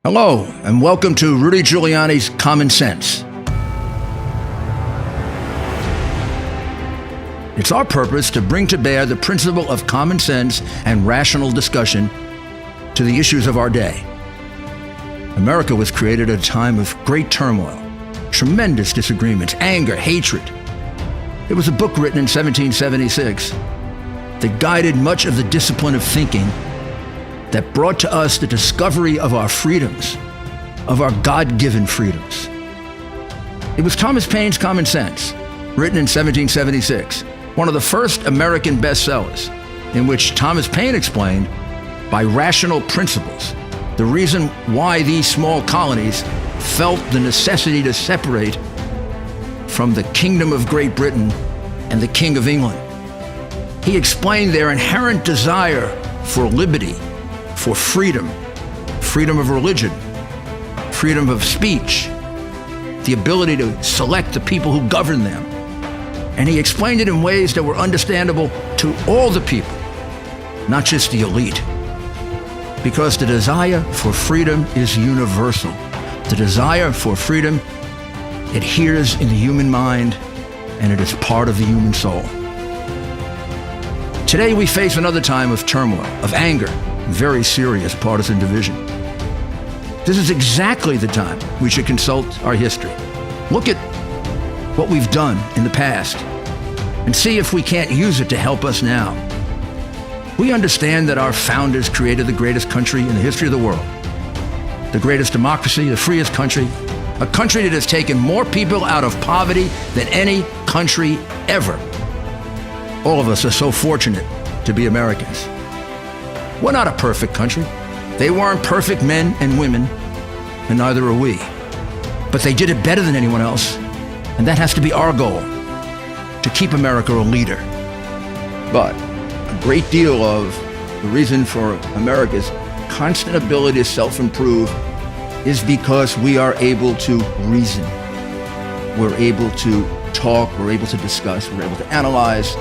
Hello, and welcome to Rudy Giuliani's Common Sense. It's our purpose to bring to bear the principle of common sense and rational discussion to the issues of our day. America was created at a time of great turmoil, tremendous disagreements, anger, hatred. There was a book written in 1776 that guided much of the discipline of thinking that brought to us the discovery of our freedoms, of our God-given freedoms. It was Thomas Paine's Common Sense, written in 1776, one of the first American bestsellers, in which Thomas Paine explained, by rational principles, the reason why these small colonies felt the necessity to separate from the Kingdom of Great Britain and the King of England. He explained their inherent desire for liberty, for freedom, freedom of religion, freedom of speech, the ability to select the people who govern them. And he explained it in ways that were understandable to all the people, not just the elite. Because the desire for freedom is universal. The desire for freedom adheres in the human mind, and it is part of the human soul. Today we face another time of turmoil, of anger, very serious partisan division. This is exactly the time we should consult our history. Look at what we've done in the past and see if we can't use it to help us now. We understand that our founders created the greatest country in the history of the world, the greatest democracy, the freest country, a country that has taken more people out of poverty than any country ever. All of us are so fortunate to be Americans. We're not a perfect country. They weren't perfect men and women, and neither are we. But they did it better than anyone else, and that has to be our goal, to keep America a leader. But a great deal of the reason for America's constant ability to self-improve is because we are able to reason. We're able to talk, we're able to discuss, we're able to analyze,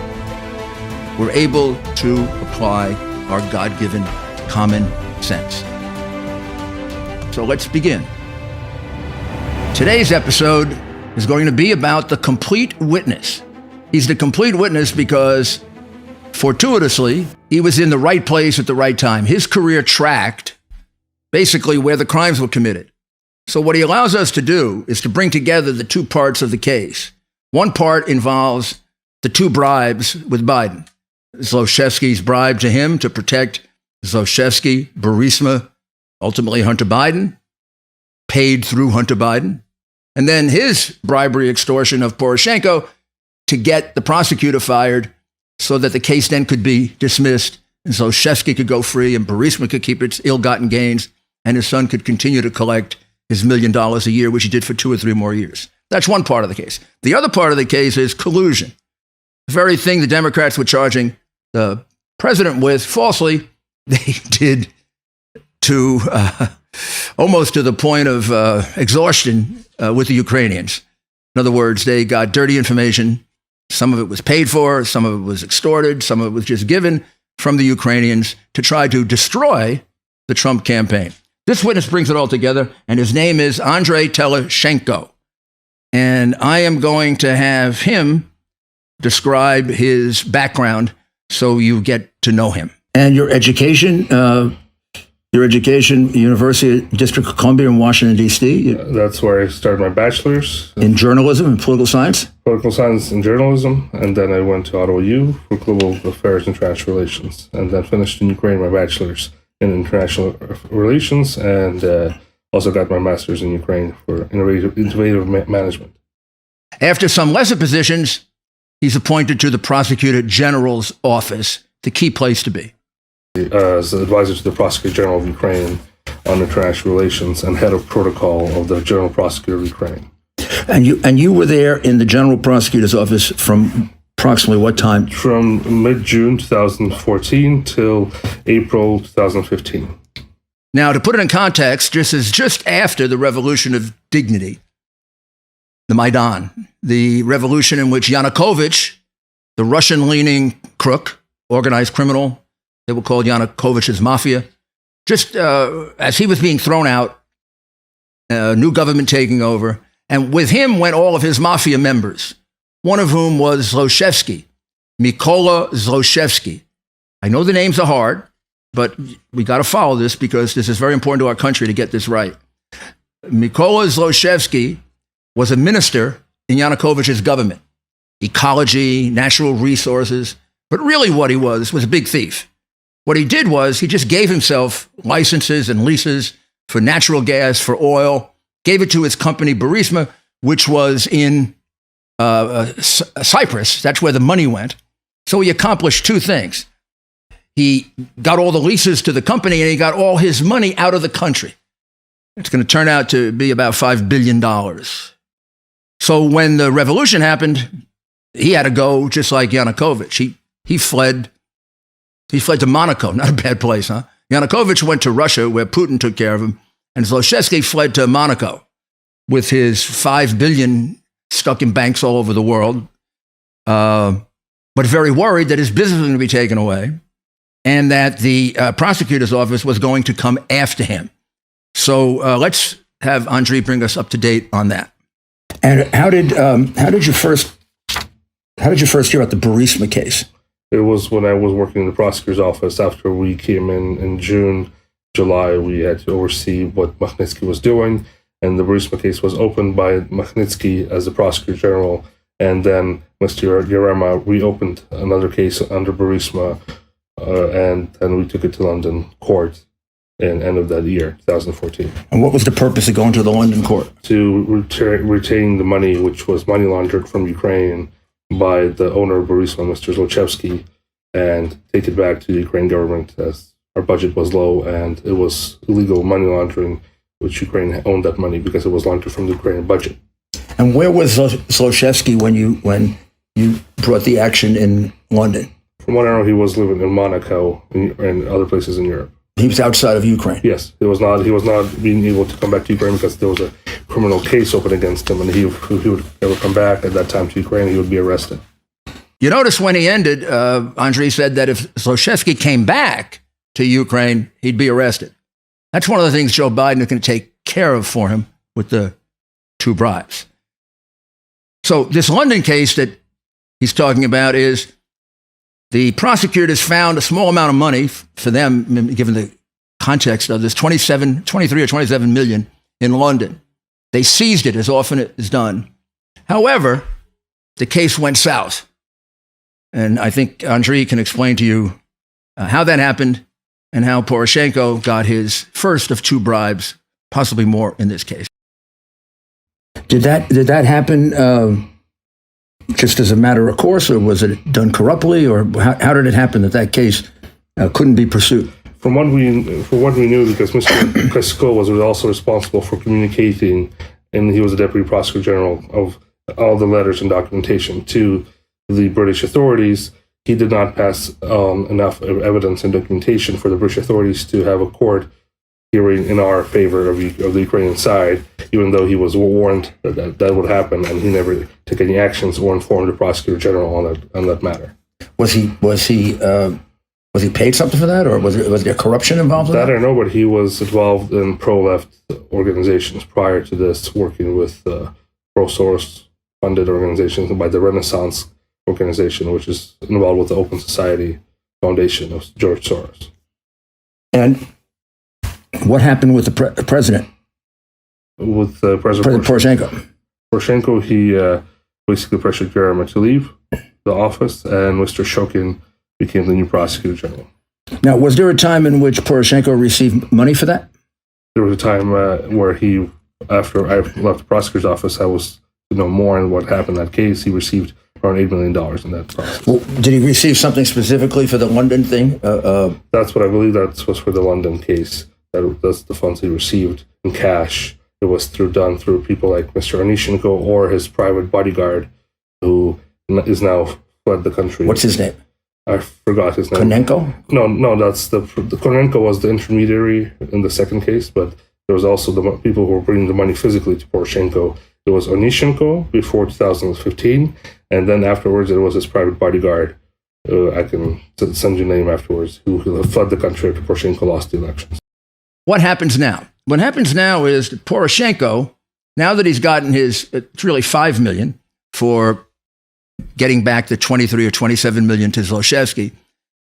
we're able to apply our God-given common sense. So let's begin. Today's episode is going to be about the complete witness. He's the complete witness because, fortuitously, he was in the right place at the right time. His career tracked basically where the crimes were committed. So what he allows us to do is to bring together the two parts of the case. One part involves the two bribes with Biden. Zlochevsky's bribe to him to protect Zlochevsky, Burisma, ultimately Hunter Biden, paid through Hunter Biden. And then his bribery extortion of Poroshenko to get the prosecutor fired so that the case then could be dismissed and Zlochevsky could go free and Burisma could keep its ill-gotten gains and his son could continue to collect his $1 million a year, which he did for 2 or 3 more years. That's one part of the case. The other part of the case is collusion. The very thing the Democrats were charging the president with falsely, they did to almost to the point of exhaustion with the Ukrainians. In other words, they got dirty information. Some of it was paid for, some of it was extorted, some of it was just given from the Ukrainians to try to destroy the Trump campaign. This witness brings it all together, and his name is Andrei Teleshenko. And I am going to have him describe his background so you get to know him. And your education, University District of Columbia in Washington, D.C. That's where I started my bachelor's. In journalism and political science? Political science and journalism. And then I went to Ottawa U for global affairs and international relations. And then finished in Ukraine my bachelor's in international relations and also got my master's in Ukraine for innovative management. After some lesser positions, he's appointed to the Prosecutor General's office, the key place to be. As advisor to the Prosecutor General of Ukraine on international relations and head of protocol of the General Prosecutor of Ukraine. And you were there in the General Prosecutor's office from approximately what time? From mid-June 2014 till April 2015. Now, to put it in context, this is just after the Revolution of Dignity, the Maidan, the revolution in which Yanukovych, the Russian-leaning crook, organized criminal, they were called Yanukovych's mafia, just as he was being thrown out, new government taking over. And with him went all of his mafia members, one of whom was Zlochevsky, Mykola Zlochevsky. I know the names are hard, but we got to follow this because this is very important to our country to get this right. Mykola Zlochevsky was a minister in Yanukovych's government, ecology, natural resources, but really what he was a big thief. What he did was he just gave himself licenses and leases for natural gas, for oil, gave it to his company Burisma, which was in Cyprus. That's where the money went. So he accomplished two things. He got all the leases to the company and he got all his money out of the country. It's going to turn out to be about $5 billion. So when the revolution happened, he had to go just like Yanukovych. He fled to Monaco, not a bad place, huh? Yanukovych went to Russia where Putin took care of him, and Zlochevsky fled to Monaco with his $5 billion stuck in banks all over the world, but very worried that his business was going to be taken away and that the prosecutor's office was going to come after him. So let's have Andriy bring us up to date on that. And how did you first hear about the Burisma case? It was when I was working in the prosecutor's office. After we came in June, July, we had to oversee what Magnitsky was doing, and the Burisma case was opened by Magnitsky as the prosecutor general, and then Mr. Yarema reopened another case under Burisma, and then we took it to London court in end of that year, 2014. And what was the purpose of going to the London court? To retain the money, which was money laundered from Ukraine by the owner of Burisma, Mr. Zlochevsky, and take it back to the Ukraine government as our budget was low and it was illegal money laundering, which Ukraine owned that money because it was laundered from the Ukrainian budget. And where was Zlochevsky when you brought the action in London? From what I know, he was living in Monaco and other places in Europe. He was outside of Ukraine. Yes, he was not being able to come back to Ukraine because there was a criminal case open against him, and he would never come back at that time to Ukraine. He would be arrested. You notice when he ended, Andriy said that if Zlochevsky came back to Ukraine, he'd be arrested. That's one of the things Joe Biden is going to take care of for him with the 2 bribes. So this London case that he's talking about is the prosecutors found a small amount of money for them, given the context of this, 23 or 27 million in London. They seized it as often as done. However, the case went south. And I think Andriy can explain to you how that happened and how Poroshenko got his first of 2 bribes, possibly more in this case. Did that happen just as a matter of course, or was it done corruptly, or how did it happen that case couldn't be pursued? From what we knew, because Mr. Kresko was also responsible for communicating, and he was the deputy prosecutor general of all the letters and documentation to the British authorities, he did not pass on enough evidence and documentation for the British authorities to have a court hearing in our favor of the Ukrainian side, even though he was warned that would happen, and he never took any actions or informed the prosecutor general on that matter. Was he paid something for that, or was there corruption involved in that? I don't know, but he was involved in pro-left organizations prior to this, working with pro-source funded organizations by the Renaissance organization, which is involved with the Open Society Foundation of George Soros. And what happened with the president? With President Poroshenko? Poroshenko, he basically pressured Yarema to leave the office, and Mr. Shokin became the new prosecutor general. Now, was there a time in which Poroshenko received money for that? There was a time where he, after I left the prosecutor's office, I was to know more on what happened in that case. He received around $8 million in that process. Well, did he receive something specifically for the London thing? That's what I believe. That was for the London case. That's the funds he received in cash. It was done through people like Mr. Onishenko or his private bodyguard, who is now fled the country. What's his name? I forgot his name. Konenko? No, that's the Konenko was the intermediary in the second case, but there was also the people who were bringing the money physically to Poroshenko. It was Onishenko before 2015, and then afterwards it was his private bodyguard. I can send you a name afterwards, who fled the country after Poroshenko lost the elections. What happens now? what happens now is that Poroshenko, now that he's gotten it's really $5 million for getting back the 23 or 27 million to Zlochevsky,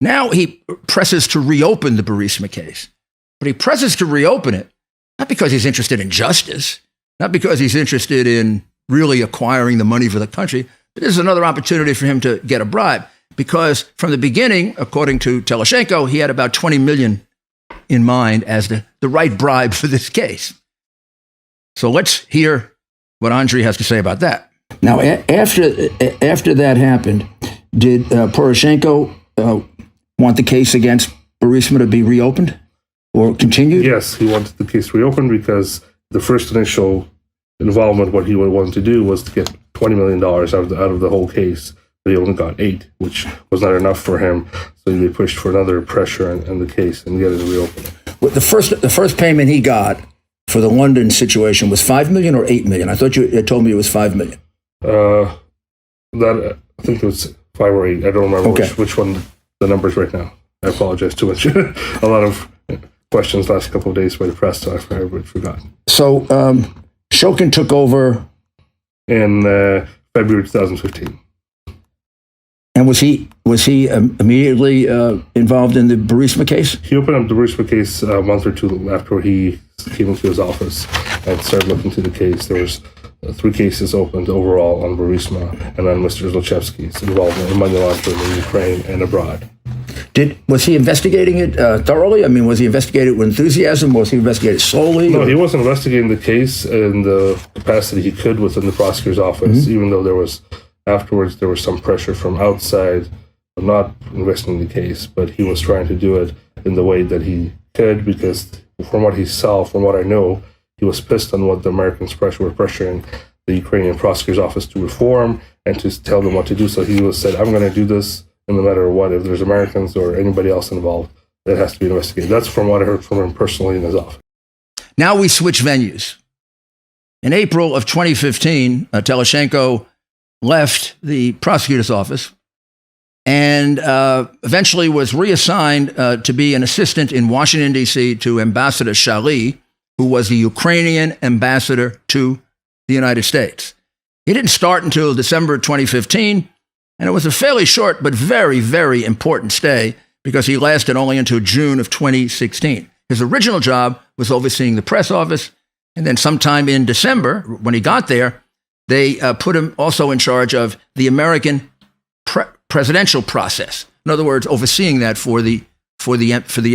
now he presses to reopen the Burisma case. But he presses to reopen it, not because he's interested in justice, not because he's interested in really acquiring the money for the country, but this is another opportunity for him to get a bribe. Because from the beginning, according to Teloshenko, he had about 20 million in mind as the right bribe for this case. So let's hear what Andriy has to say about that. Now, after that happened, did Poroshenko want the case against Burisma to be reopened or continued? Yes, he wanted the case reopened because the first initial involvement, what he would want to do was to get $20 million out of the whole case. But he only got $8 million, which was not enough for him. So they pushed for another pressure in the case and get it reopened. Well, the first payment he got for the London situation was $5 million or $8 million. I thought you had told me it was $5 million. I think it was 5 or 8. I don't remember which one the numbers right now. I apologize too much. A lot of questions last couple of days by the press, so I forgot. So Shokin took over in February 2015. And was he immediately involved in the Burisma case? He opened up the Burisma case a month or two after he came into his office and started looking into the case. There was 3 cases opened overall on Burisma, and then Mr. Zlochevsky's involvement in money laundering in Ukraine and abroad. Was he investigating it thoroughly? I mean, was he investigating it with enthusiasm? Was he investigating it slowly? No, he was investigating the case in the capacity he could within the prosecutor's office, even though afterwards there was some pressure from outside of not investigating the case, but he was trying to do it in the way that he could, because from what he saw, from what I know, he was pissed on what the Americans were pressuring the Ukrainian prosecutor's office to reform and to tell them what to do. So he said, I'm going to do this no matter what. If there's Americans or anybody else involved, that has to be investigated. That's from what I heard from him personally in his office. Now we switch venues. In April of 2015, Teloshenko left the prosecutor's office and eventually was reassigned to be an assistant in Washington, D.C. to Ambassador Shali, who was the Ukrainian ambassador to the United States. He didn't start until December 2015, and it was a fairly short but very, very important stay because he lasted only until June of 2016. His original job was overseeing the press office, and then sometime in December, when he got there, they put him also in charge of the American presidential process. In other words, overseeing that for the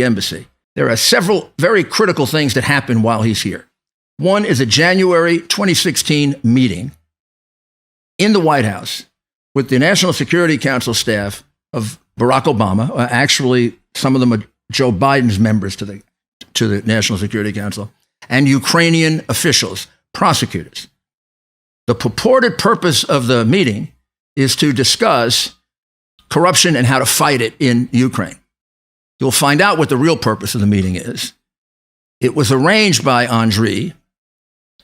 embassy. There are several very critical things that happen while he's here. One is a January 2016 meeting in the White House with the National Security Council staff of Barack Obama. Actually, some of them are Joe Biden's members to the National Security Council, and Ukrainian officials, prosecutors. The purported purpose of the meeting is to discuss corruption and how to fight it in Ukraine. You'll find out what the real purpose of the meeting is. It was arranged by Andriy,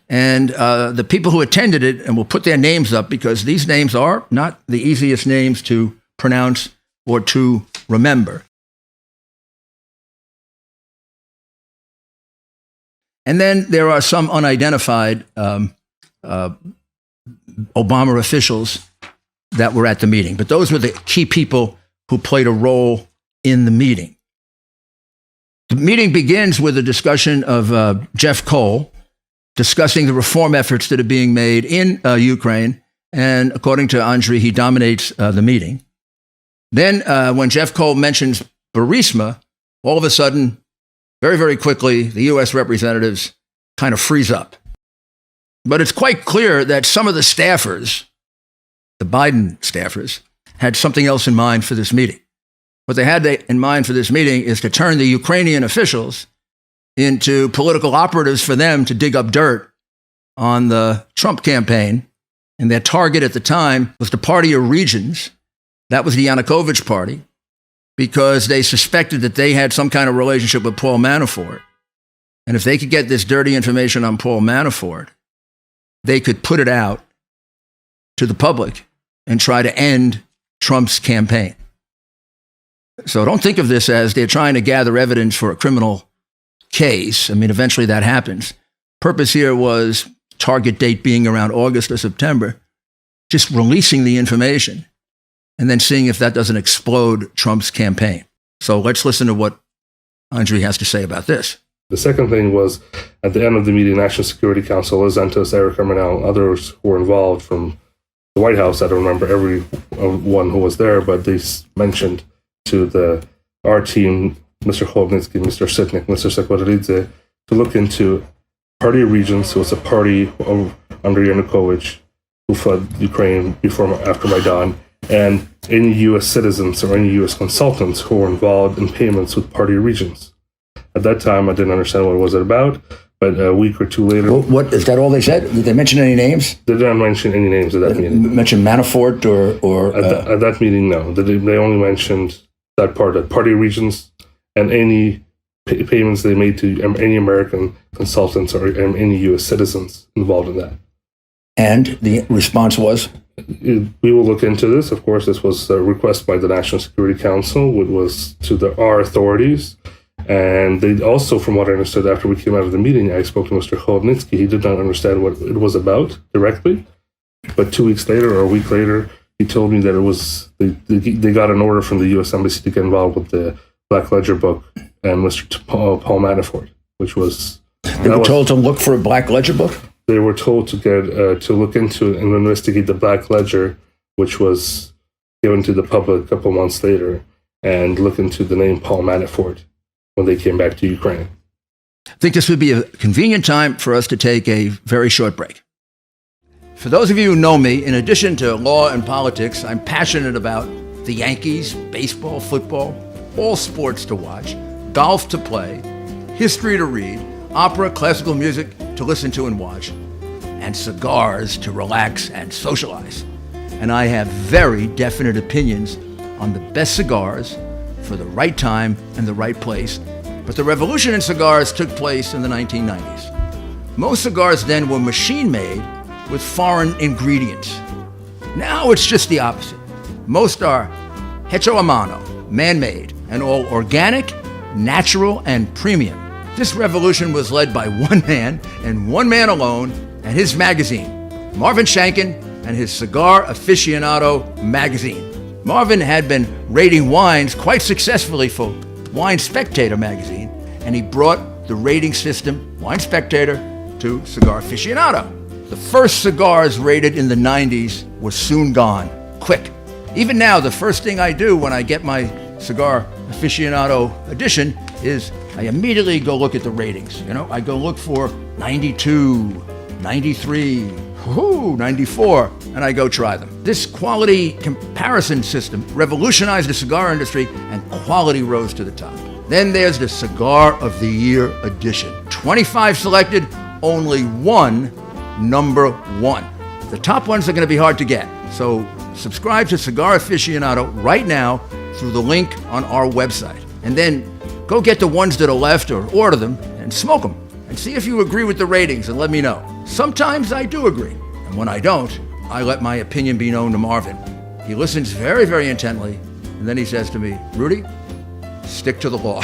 and the people who attended it, and we'll put their names up because these names are not the easiest names to pronounce or to remember. And then there are some unidentified Obama officials that were at the meeting. But those were the key people who played a role in the meeting. The meeting begins with a discussion of Jeff Cole discussing the reform efforts that are being made in Ukraine. And according to Andriy, he dominates the meeting. Then when Jeff Cole mentions Burisma, all of a sudden, very, very quickly, the U.S. representatives kind of freeze up. But it's quite clear that some of the staffers, the Biden staffers, had something else in mind for this meeting. What they had in mind for this meeting is to turn the Ukrainian officials into political operatives for them to dig up dirt on the Trump campaign. And their target at the time was the Party of Regions. That was the Yanukovych party, because they suspected that they had some kind of relationship with Paul Manafort. And if they could get this dirty information on Paul Manafort, they could put it out to the public and try to end Trump's campaign. So don't think of this as they're trying to gather evidence for a criminal case, I mean, eventually that happens. Purpose here was target date being around August or September, just releasing the information and then seeing if that doesn't explode Trump's campaign. So let's listen to what Andre has to say about this. The second thing was, at the end of the meeting, National Security Council, Liz Entos, Eric Armanel, others who were involved from the White House, I don't remember everyone who was there, but they mentioned to our team, Mr. Cholnitsky, Mr. Sitnik, Mr. Sekwaridze, to look into party regions. It was a party under Yanukovych who fled Ukraine after Maidan, and any U.S. citizens or any U.S. consultants who were involved in payments with party regions. At that time, I didn't understand what it was about, but a week or two later... Well, what, is that all they said? Did they mention any names? They didn't mention any names at that meeting. Mention Manafort or At that meeting, no. They only mentioned that part, the party regions, and any payments they made to any American consultants or any U.S. citizens involved in that. And the response was? We will look into this. Of course, this was a request by the National Security Council, which was to our authorities. And they also, from what I understood after we came out of the meeting, I spoke to Mr. Cholnitsky. He did not understand what it was about directly. But 2 weeks later or a week later, he told me that it was they got an order from the U.S. Embassy to get involved with the Black Ledger book and Mr. Paul Manafort, which was... They were told to look for a Black Ledger book? They were told to get to look into and investigate the Black Ledger, which was given to the public a couple months later, and look into the name Paul Manafort when they came back to Ukraine. I think this would be a convenient time for us to take a very short break. For those of you who know me, in addition to law and politics, I'm passionate about the Yankees, baseball, football, all sports to watch, golf to play, history to read, opera, classical music to listen to and watch, and cigars to relax and socialize. And I have very definite opinions on the best cigars for the right time and the right place. But the revolution in cigars took place in the 1990s. Most cigars then were machine-made with foreign ingredients. Now it's just the opposite. Most are hecho a mano, man-made, and all organic, natural, and premium. This revolution was led by one man, and one man alone, and his magazine, Marvin Shanken and his Cigar Aficionado magazine. Marvin had been rating wines quite successfully for Wine Spectator magazine, and he brought the rating system, Wine Spectator, to Cigar Aficionado. The first cigars rated in the 90s were soon gone, quick. Even now, the first thing I do when I get my Cigar Aficionado edition is I immediately go look at the ratings. I go look for 92, 93, 94, and I go try them. This quality comparison system revolutionized the cigar industry, and quality rose to the top. Then there's the Cigar of the Year edition. 25 selected, only one number one. The top ones are going to be hard to get, so subscribe to Cigar Aficionado right now through the link on our website. And then go get the ones that are left or order them and smoke them and see if you agree with the ratings and let me know. Sometimes I do agree, and when I don't, I let my opinion be known to Marvin. He listens very, very intently, and then he says to me, Rudy, stick to the law.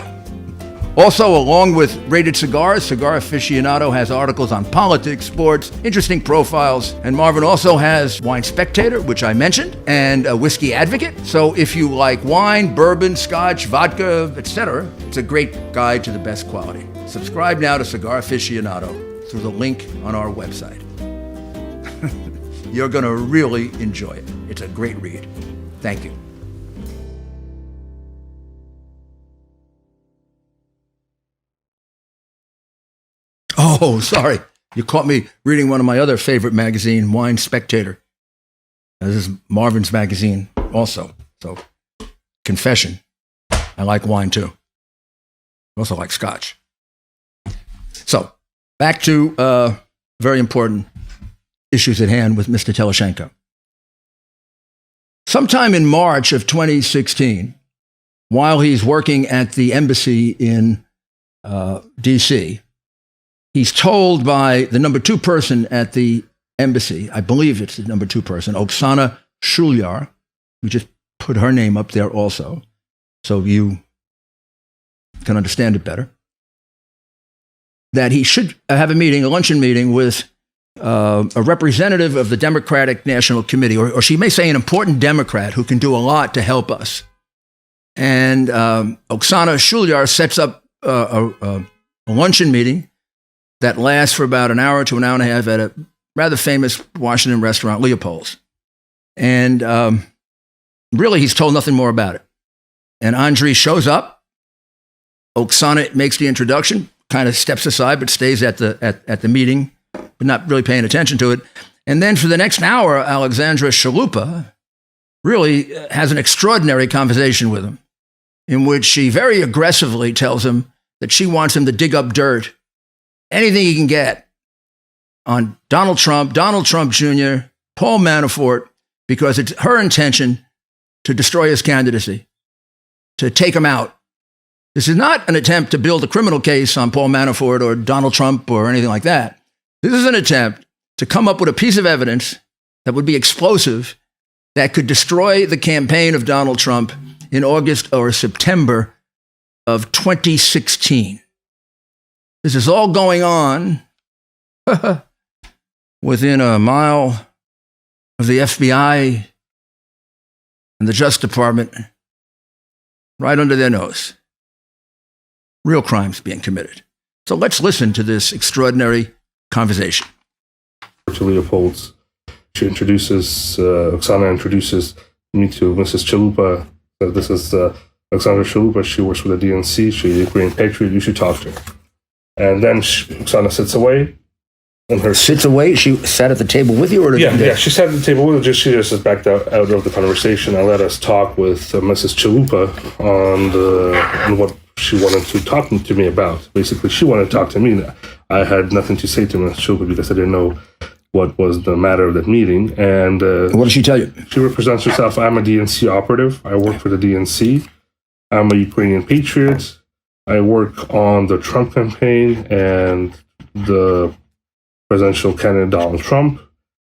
Also, along with rated cigars, Cigar Aficionado has articles on politics, sports, interesting profiles, and Marvin also has Wine Spectator, which I mentioned, and a Whiskey Advocate. So if you like wine, bourbon, scotch, vodka, etc., it's a great guide to the best quality. Subscribe now to Cigar Aficionado through the link on our website. You're going to really enjoy it. It's a great read. Thank you. Oh, sorry. You caught me reading one of my other favorite magazine, Wine Spectator. This is Marvin's magazine also. So, confession. I like wine too. I also like scotch. So, back to very important issues at hand with Mr. Teleshenko. Sometime in March of 2016, while he's working at the embassy in D.C., he's told by the number two person at the embassy, I believe it's the number two person, Oksana Shulyar, we just put her name up there also, so you can understand it better. that he should have a luncheon meeting with a representative of the Democratic National Committee, or she may say an important Democrat who can do a lot to help us. And Oksana Shulyar sets up a luncheon meeting that lasts for about an hour to an hour and a half at a rather famous Washington restaurant, Leopold's. And really, he's told nothing more about it. And Andriy shows up. Oksana makes the introduction, kind of steps aside, but stays at the meeting, but not really paying attention to it. And then for the next hour, Alexandra Chalupa really has an extraordinary conversation with him, in which she very aggressively tells him that she wants him to dig up dirt, anything he can get, on Donald Trump Jr., Paul Manafort, because it's her intention to destroy his candidacy, to take him out. This is not an attempt to build a criminal case on Paul Manafort or Donald Trump or anything like that. This is an attempt to come up with a piece of evidence that would be explosive, that could destroy the campaign of Donald Trump in August or September of 2016. This is all going on within a mile of the FBI and the Justice Department, right under their nose. Real crimes being committed. So let's listen to this extraordinary conversation. To Leopold's, Oksana introduces me to Mrs. Chalupa. This is Alexandra Chalupa. She works for the DNC. She's a Ukrainian patriot. You should talk to her. And then Oksana sits away. Sits away? She sat at the table with you? Or Yeah, she sat at the table with us. She just backed out of the conversation and let us talk with Mrs. Chalupa on what she wanted to talk to me about. Basically, she wanted to talk to me. I had nothing to say to Mrs. Chalupa because I didn't know what was the matter of that meeting. And what did she tell you? She represents herself. I'm a DNC operative. I work for the DNC. I'm a Ukrainian patriot. I work on the Trump campaign and the presidential candidate Donald Trump,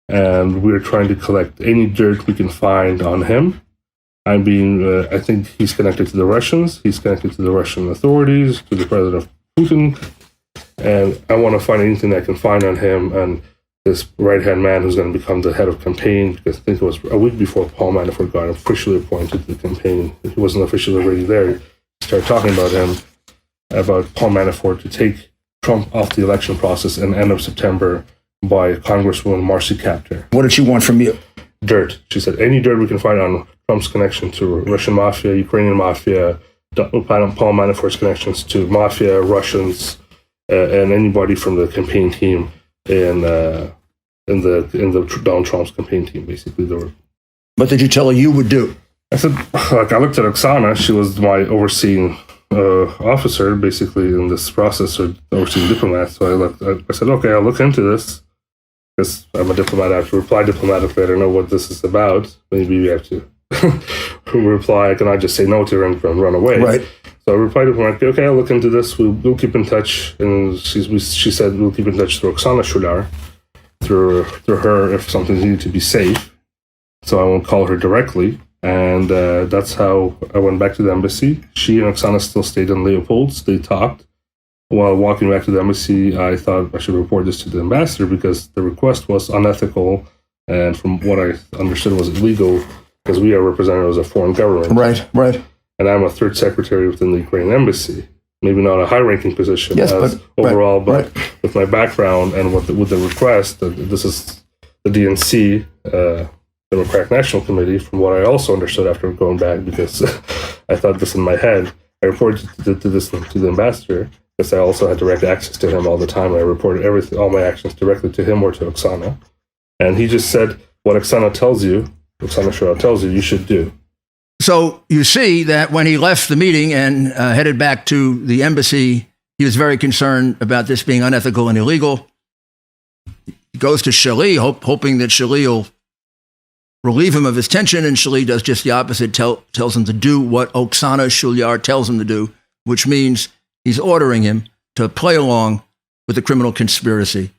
and we're trying to collect any dirt we can find on him. I think he's connected to the Russians. He's connected to the Russian authorities, to the president of Putin, and I want to find anything I can find on him and this right-hand man who's going to become the head of campaign, because I think it was a week before Paul Manafort got officially appointed to the campaign. He wasn't officially already there. He started talking about him, about Paul Manafort, to take Trump off the election process in the end of September by Congresswoman Marcy Kaptur. What did she want from you? Dirt. She said, any dirt we can find on Trump's connection to Russian mafia, Ukrainian mafia, Paul Manafort's connections to mafia, Russians, and anybody from the campaign team in the Donald Trump's campaign team, basically. What did you tell her you would do? I said, I looked at Oksana. She was my overseeing officer, basically, in this process, or overseeing diplomat. So I said, okay, I'll look into this, because I'm a diplomat. I have to reply diplomatically. I don't know what this is about. Maybe we have to reply. I cannot just say no to her and run away. Right. So I replied diplomatically, okay, I'll look into this. We'll keep in touch. And she said we'll keep in touch through Oksana Shulyar, through her, if something's needed to be safe. So I won't call her directly. And that's how I went back to the embassy. She and Oksana still stayed in Leopold's. They talked. While walking back to the embassy, I thought I should report this to the ambassador because the request was unethical, and from what I understood was illegal, because we are representatives of foreign government. Right. And I'm a third secretary within the Ukrainian embassy. Maybe not a high-ranking position overall, but with my background and with the request, this is the DNC, Democratic National Committee, from what I also understood after going back, because I thought this in my head. I reported to the ambassador, because I also had direct access to him all the time. I reported all my actions directly to him or to Oksana. And he just said, what Oksana Shulyar tells you, you should do. So you see that when he left the meeting and headed back to the embassy, he was very concerned about this being unethical and illegal. He goes to Shali, hoping that Shali will relieve him of his tension, and Shali does just the opposite, tells him to do what Oksana Shulyar tells him to do, which means he's ordering him to play along with the criminal conspiracy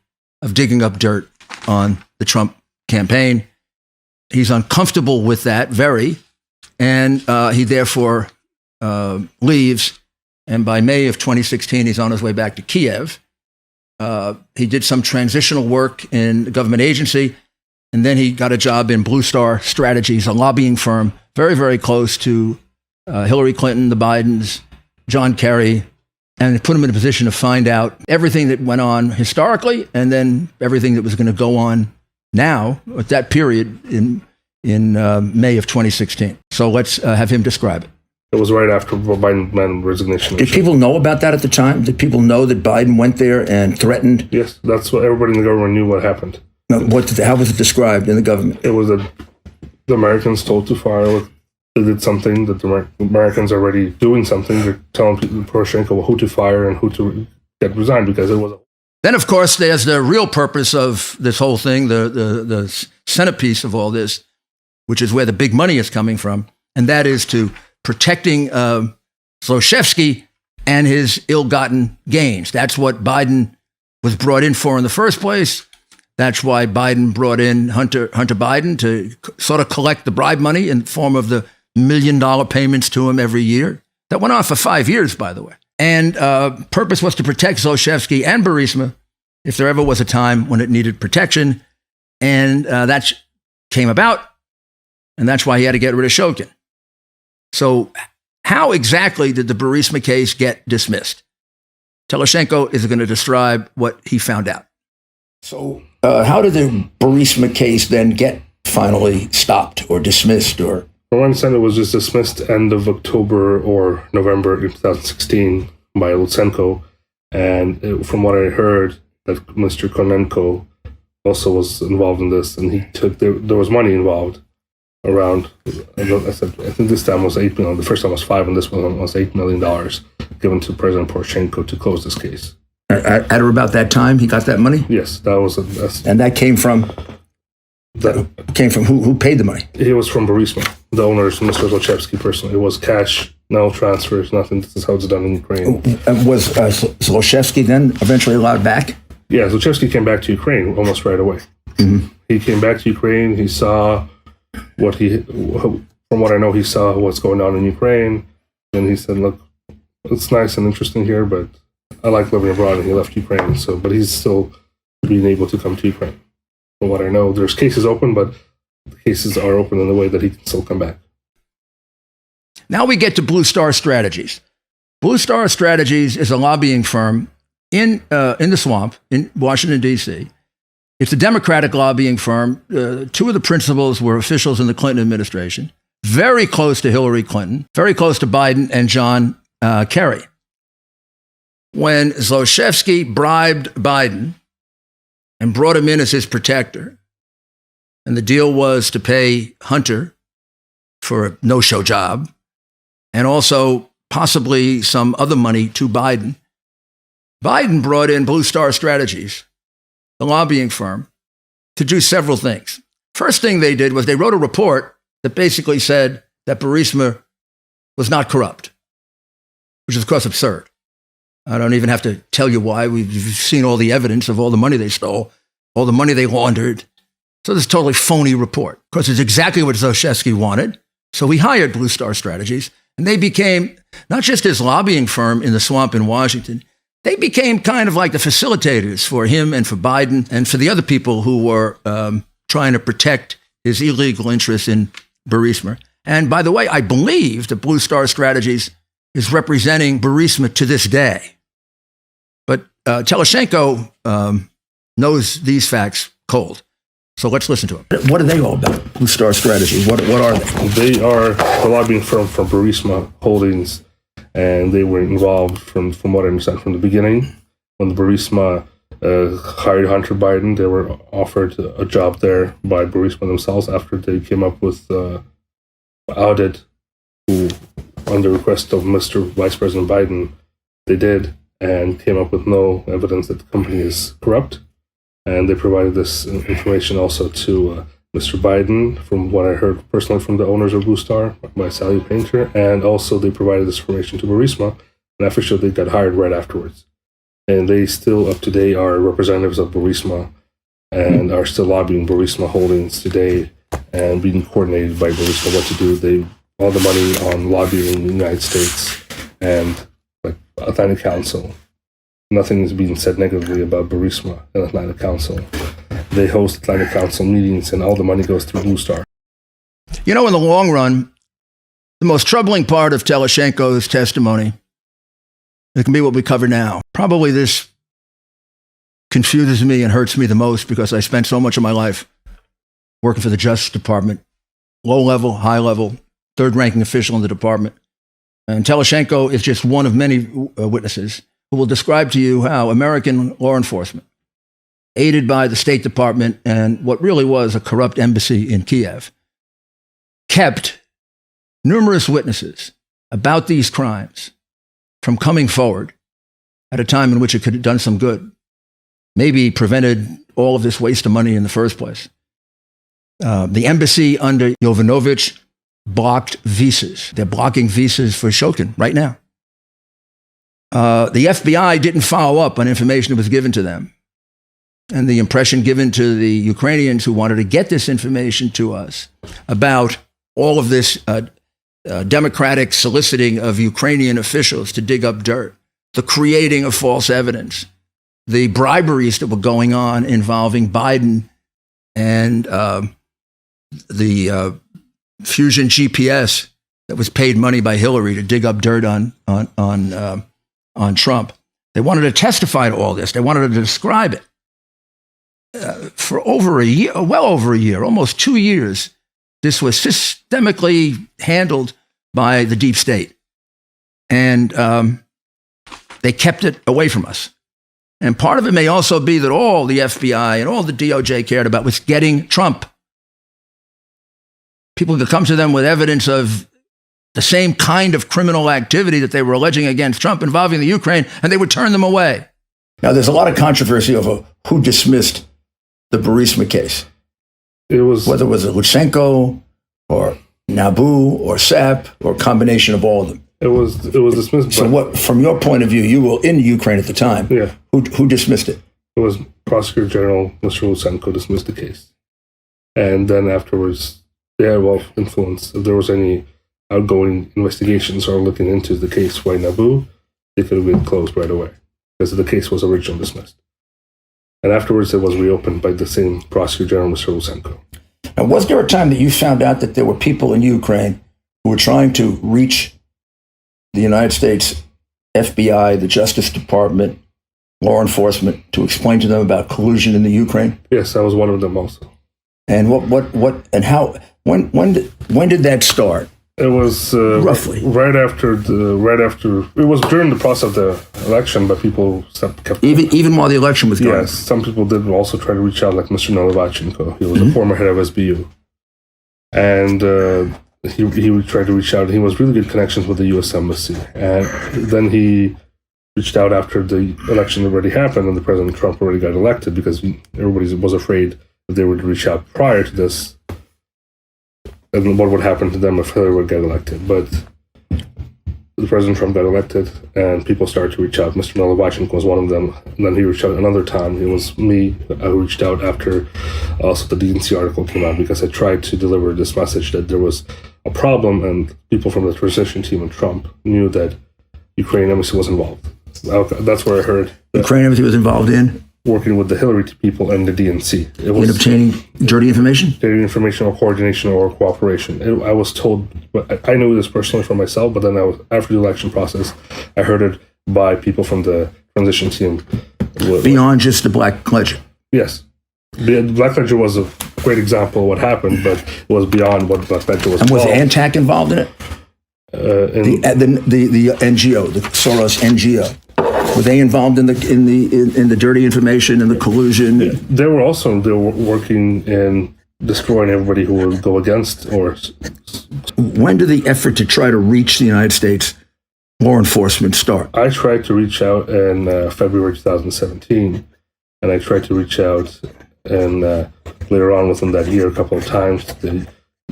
of digging up dirt on the Trump campaign. He's uncomfortable with that, and he therefore leaves. And by May of 2016, he's on his way back to Kiev. He did some transitional work in a government agency, and then he got a job in Blue Star Strategies, a lobbying firm very, very close to Hillary Clinton, the Bidens, John Kerry, and it put him in a position to find out everything that went on historically and then everything that was going to go on now at that period in May of 2016. So let's have him describe it. It was right after Biden's resignation. Did people know about that at the time? Did people know that Biden went there and threatened? Yes, that's what everybody in the government knew what happened. How was it described in the government? It was that the Americans told to fire. They did something that the Americans are already doing something. They're telling Poroshenko who to fire and who to get resigned because it was. Then, of course, there's the real purpose of this whole thing, the centerpiece of all this, which is where the big money is coming from, and that is to protecting Zlochevsky and his ill-gotten gains. That's what Biden was brought in for in the first place. That's why Biden brought in Hunter Biden to sort of collect the bribe money in the form of the $1 million payments to him every year. That went on for 5 years, by the way. And purpose was to protect Zlochevsky and Burisma if there ever was a time when it needed protection. And that came about, and that's why he had to get rid of Shokin. So how exactly did the Burisma case get dismissed? Teloshenko is going to describe what he found out. So how did the Burisma case then get finally stopped or dismissed? Or From what I understand, it was just dismissed end of October or November 2016 by Lutsenko. And from what I heard, that Mr. Konenko also was involved in this, and he took there was money involved. Around, I think this time was $8 million. The first time was $5 million, and this one was $8 million given to President Poroshenko to close this case. at or about that time, he got that money? Yes, that was. And that came from who paid the money? It was from Burisma, the owners, Mr. Zlochevsky personally. It was cash, no transfers, nothing. This is how it's done in Ukraine. Was Zlochevsky then eventually allowed back? Yeah, Zlochevsky came back to Ukraine almost right away. Mm-hmm. He came back to Ukraine. He saw from what I know, he saw what's going on in Ukraine, and he said, "Look, it's nice and interesting here, but I like living abroad." And he left Ukraine. But he's still being able to come to Ukraine. From what I know, there's cases open, but the cases are open in the way that he can still come back. Now we get to Blue Star Strategies. Blue Star Strategies is a lobbying firm in the swamp in Washington, D.C. It's a Democratic lobbying firm. Two of the principals were officials in the Clinton administration, very close to Hillary Clinton, very close to Biden and John Kerry. When Zlochevsky bribed Biden and brought him in as his protector, and the deal was to pay Hunter for a no-show job, and also possibly some other money to Biden, Biden brought in Blue Star Strategies, the lobbying firm, to do several things. First thing they did was they wrote a report that basically said that Burisma was not corrupt, which is, of course, absurd. I don't even have to tell you why. We've seen all the evidence of all the money they stole, all the money they laundered. So this is a totally phony report. Of course, it's exactly what Zlochevsky wanted. So he hired Blue Star Strategies, and they became not just his lobbying firm in the swamp in Washington, they became kind of like the facilitators for him and for Biden and for the other people who were trying to protect his illegal interests in Burisma. And by the way, I believe that Blue Star Strategies is representing Burisma to this day. But Teloshenko knows these facts cold. So let's listen to him. What are they all about? Blue Star Strategy. What are they? They are the lobbying firm for Burisma Holdings, and they were involved from what I understand from the beginning. When the Burisma hired Hunter Biden, they were offered a job there by Burisma themselves after they came up with audit, who, on the request of Mr. Vice President Biden, they did, and came up with no evidence that the company is corrupt. And they provided this information also to Mr. Biden, from what I heard personally from the owners of Blue Star, by Sally Painter, and also they provided this information to Burisma, and after sure they got hired right afterwards. And they still, up to date, are representatives of Burisma and are still lobbying Burisma Holdings today and being coordinated by Burisma what to do. All the money on lobbying in the United States and like Atlantic Council nothing is being said negatively about Burisma and Atlantic Council. They host Atlantic Council meetings, and all the money goes through Blue Star. You know, in the long run, the most troubling part of Teleshenko's testimony, it can be what we cover now. Probably this confuses me and hurts me the most because I spent so much of my life working for the Justice Department, low level, high level, third ranking official in the department. And Teleshenko is just one of many witnesses who will describe to you how American law enforcement, aided by the State Department and what really was a corrupt embassy in Kiev, kept numerous witnesses about these crimes from coming forward at a time in which it could have done some good, maybe prevented all of this waste of money in the first place. The embassy under Yovanovitch blocked visas. They're blocking visas for Shokin right now. The FBI didn't follow up on information that was given to them. And the impression given to the Ukrainians who wanted to get this information to us about all of this democratic soliciting of Ukrainian officials to dig up dirt, the creating of false evidence, the briberies that were going on involving Biden and the Fusion GPS that was paid money by Hillary to dig up dirt on Trump. They wanted to testify to all this. They wanted to describe it. For over a year, well over a year, almost 2 years, this was systemically handled by the deep state. And they kept it away from us. And part of it may also be that all the FBI and all the DOJ cared about was getting Trump. People could come to them with evidence of the same kind of criminal activity that they were alleging against Trump involving the Ukraine, and they would turn them away. Now, there's a lot of controversy over who dismissed the Burisma case. It was Whether it was Lutsenko or Nabu or Sapp or a combination of all of them. It was dismissed. So, what, from your point of view, you were in Ukraine at the time. Yeah. Who dismissed it? It was Prosecutor General Mr. Lutsenko dismissed the case, and then afterwards, they had influence. If there was any outgoing investigations or looking into the case by Nabu, they could have been closed right away because the case was originally dismissed. And afterwards, it was reopened by the same Prosecutor General, Mr. Lutsenko. Now, was there a time that you found out that there were people in Ukraine who were trying to reach the United States FBI, the Justice Department, law enforcement, to explain to them about collusion in the Ukraine? Yes, I was one of them also. And and how? When did that start? It was Roughly. right after. It was during the process of the election, but people kept. Even while the election was going. Yes, some people did also try to reach out, like Mr. Nalovachenko. He was a former head of SBU, and he tried to reach out. He was really good connections with the U.S. Embassy, and then he reached out after the election already happened and the President Trump already got elected, because everybody was afraid that they would reach out prior to this and what would happen to them if Hillary would get elected. But the President Trump got elected and people started to reach out. Mr. Nalovachenko was one of them. And then he reached out another time. It was me who reached out after also the DNC article came out, because I tried to deliver this message that there was a problem, and people from the transition team and Trump knew that Ukraine embassy was involved. That's where I heard Ukraine embassy was involved in working with the Hillary people and the DNC. It in was obtaining dirty information. dirty information or coordination or cooperation. I was told, I knew this personally for myself, but then after the election process, I heard it by people from the transition team. Beyond just the Black Ledger. Yes. The Black Ledger was a great example of what happened, but it was beyond what Black Ledger was. And was Antac involved in it? The NGO, the Soros NGO. Were they involved in the dirty information and the collusion? They were working in destroying everybody who would go against or. When did the effort to try to reach the United States law enforcement start? I tried to reach out in February 2017, and I tried to reach out and later on within that year a couple of times.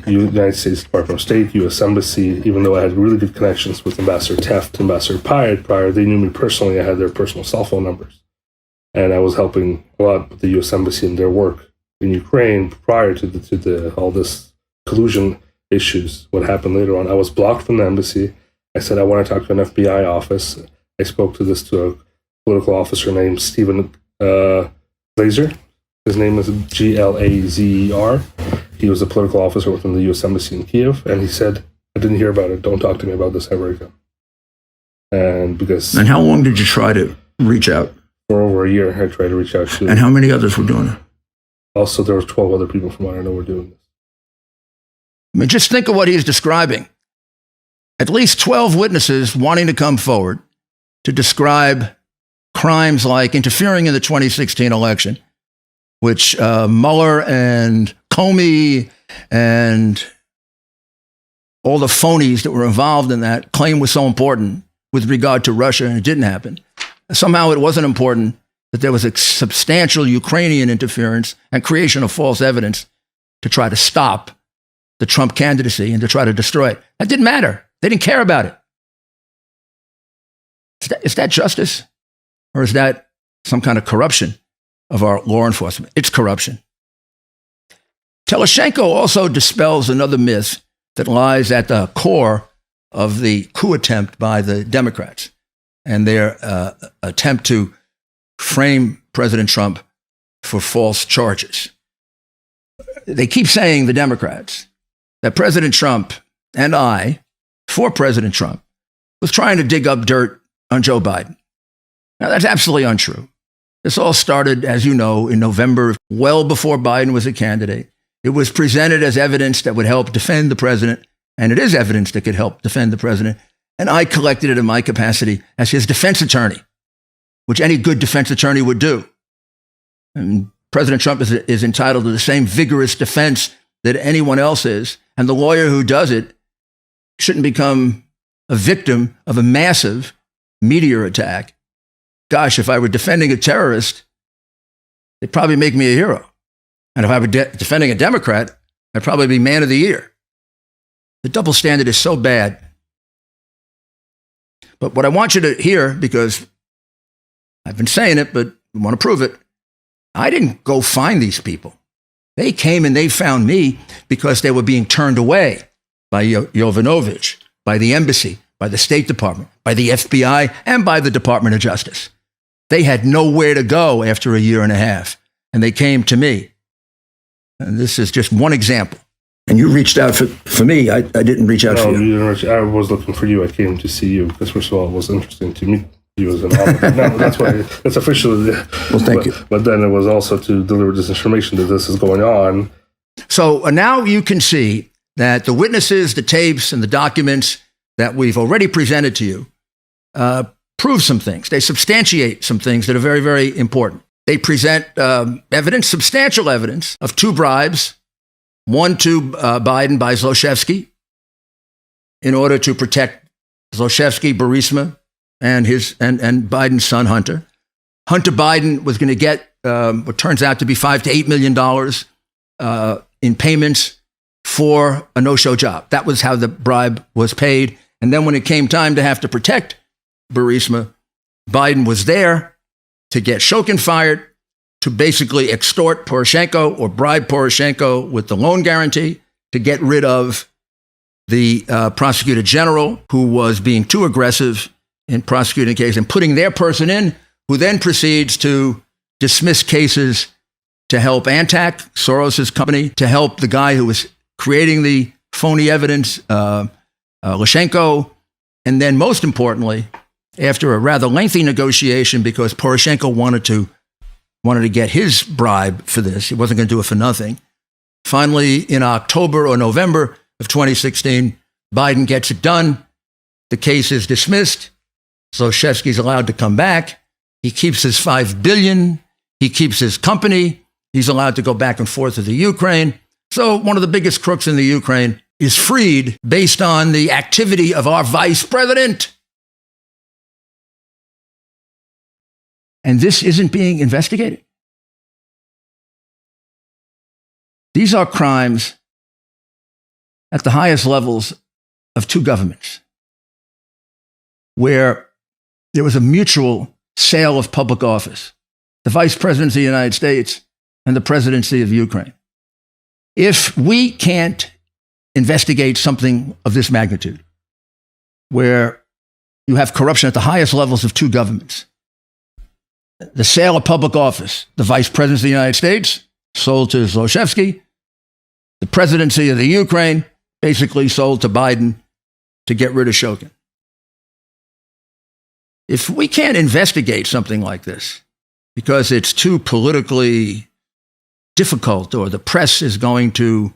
The United States Department of State, U.S. Embassy, even though I had really good connections with Ambassador Taft, Ambassador Pyatt prior, they knew me personally. I had their personal cell phone numbers. And I was helping a lot with the U.S. Embassy in their work in Ukraine prior to all this collusion issues. What happened later on, I was blocked from the embassy. I said, I want to talk to an FBI office. I spoke to a political officer named Stephen Glazer. His name is Glazer. He was a political officer within the U.S. Embassy in Kiev, and he said, "I didn't hear about it. Don't talk to me about this ever again." And how long did you try to reach out? For over a year, I tried to reach out to. And how many others were doing it? Also, there were 12 other people from what I know were doing this. I mean, just think of what he's describing. At least 12 witnesses wanting to come forward to describe crimes like interfering in the 2016 election, which Mueller and Comey and all the phonies that were involved in that claim was so important with regard to Russia, and it didn't happen. Somehow it wasn't important that there was a substantial Ukrainian interference and creation of false evidence to try to stop the Trump candidacy and to try to destroy it. That didn't matter. They didn't care about it. Is that justice? Or is that some kind of corruption of our law enforcement? It's corruption. Teleshenko also dispels another myth that lies at the core of the coup attempt by the Democrats and their attempt to frame President Trump for false charges. They keep saying, the Democrats, that President Trump and I, for President Trump, was trying to dig up dirt on Joe Biden. Now, that's absolutely untrue. This all started, as you know, in November, well before Biden was a candidate. It was presented as evidence that would help defend the president, and it is evidence that could help defend the president. And I collected it in my capacity as his defense attorney, which any good defense attorney would do. And President Trump is entitled to the same vigorous defense that anyone else is. And the lawyer who does it shouldn't become a victim of a massive media attack. Gosh, if I were defending a terrorist, they'd probably make me a hero. And if I were defending a Democrat, I'd probably be man of the year. The double standard is so bad. But what I want you to hear, because I've been saying it, but I want to prove it, I didn't go find these people. They came and they found me because they were being turned away by Yovanovitch, by the embassy, by the State Department, by the FBI, and by the Department of Justice. They had nowhere to go after a year and a half, and they came to me. And this is just one example. And you reached out for me. I didn't reach out for you. I was looking for you. I came to see you because, first of all, it was interesting to meet you as an author. No, that's officially. Well, thank you. But then it was also to deliver this information that this is going on. So now you can see that the witnesses, the tapes, and the documents that we've already presented to you prove some things. They substantiate some things that are very, very important. They present evidence, substantial evidence, of 2 bribes, one to Biden by Zlochevsky in order to protect Zlochevsky, Burisma, and Biden's son, Hunter. Hunter Biden was going to get what turns out to be $5 to $8 million in payments for a no-show job. That was how the bribe was paid. And then when it came time to have to protect Burisma, Biden was there to get Shokin fired, to basically extort Poroshenko or bribe Poroshenko with the loan guarantee, to get rid of the prosecutor general who was being too aggressive in prosecuting a case and putting their person in, who then proceeds to dismiss cases to help Antac, Soros's company, to help the guy who was creating the phony evidence, Lyshenko. And then most importantly, after a rather lengthy negotiation, because Poroshenko wanted to get his bribe for this, he wasn't going to do it for nothing. Finally, in October or November of 2016, Biden gets it done. The case is dismissed. Zlochevsky's allowed to come back. He keeps his $5 billion. He keeps his company. He's allowed to go back and forth to the Ukraine. So one of the biggest crooks in the Ukraine is freed based on the activity of our vice president. And this isn't being investigated. These are crimes at the highest levels of 2 governments, where there was a mutual sale of public office, the vice presidency of the United States and the presidency of Ukraine. If we can't investigate something of this magnitude, where you have corruption at the highest levels of 2 governments, the sale of public office. The vice president of the United States sold to Zlochevsky. The presidency of the Ukraine basically sold to Biden to get rid of Shokin. If we can't investigate something like this because it's too politically difficult, or the press is going to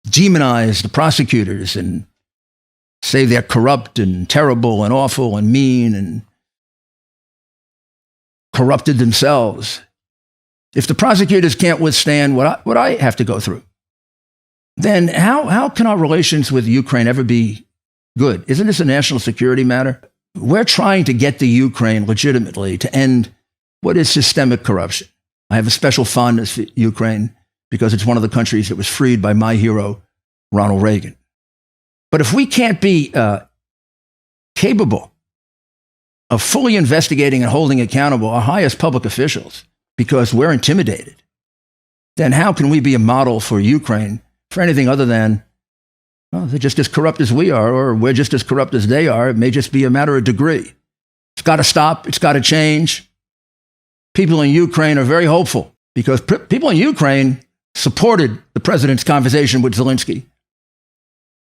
demonize the prosecutors and say they're corrupt and terrible and awful and mean and corrupted themselves, if the prosecutors can't withstand what I have to go through, then how can our relations with Ukraine ever be good? Isn't this a national security matter? We're trying to get the Ukraine legitimately to end what is systemic corruption. I have a special fondness for Ukraine because it's one of the countries that was freed by my hero, Ronald Reagan. But if we can't be capable of fully investigating and holding accountable our highest public officials because we're intimidated, then how can we be a model for Ukraine for anything other than, well, they're just as corrupt as we are, or we're just as corrupt as they are? It may just be a matter of degree. It's got to stop. It's got to change. People in Ukraine are very hopeful because people in Ukraine supported the president's conversation with Zelensky.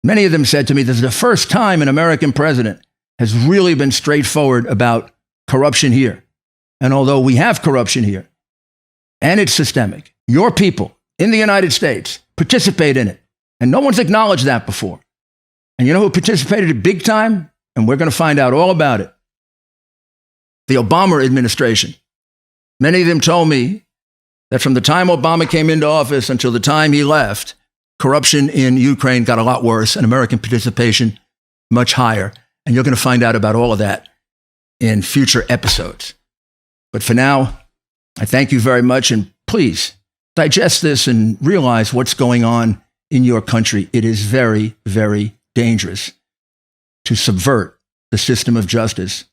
Many of them said to me, this is the first time an American president has really been straightforward about corruption here. And although we have corruption here, and it's systemic, your people in the United States participate in it. And no one's acknowledged that before. And you know who participated big time? And we're going to find out all about it. The Obama administration. Many of them told me that from the time Obama came into office until the time he left, corruption in Ukraine got a lot worse and American participation much higher. And you're going to find out about all of that in future episodes. But for now, I thank you very much. And please digest this and realize what's going on in your country. It is very, very dangerous to subvert the system of justice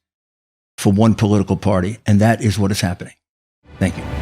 for one political party. And that is what is happening. Thank you.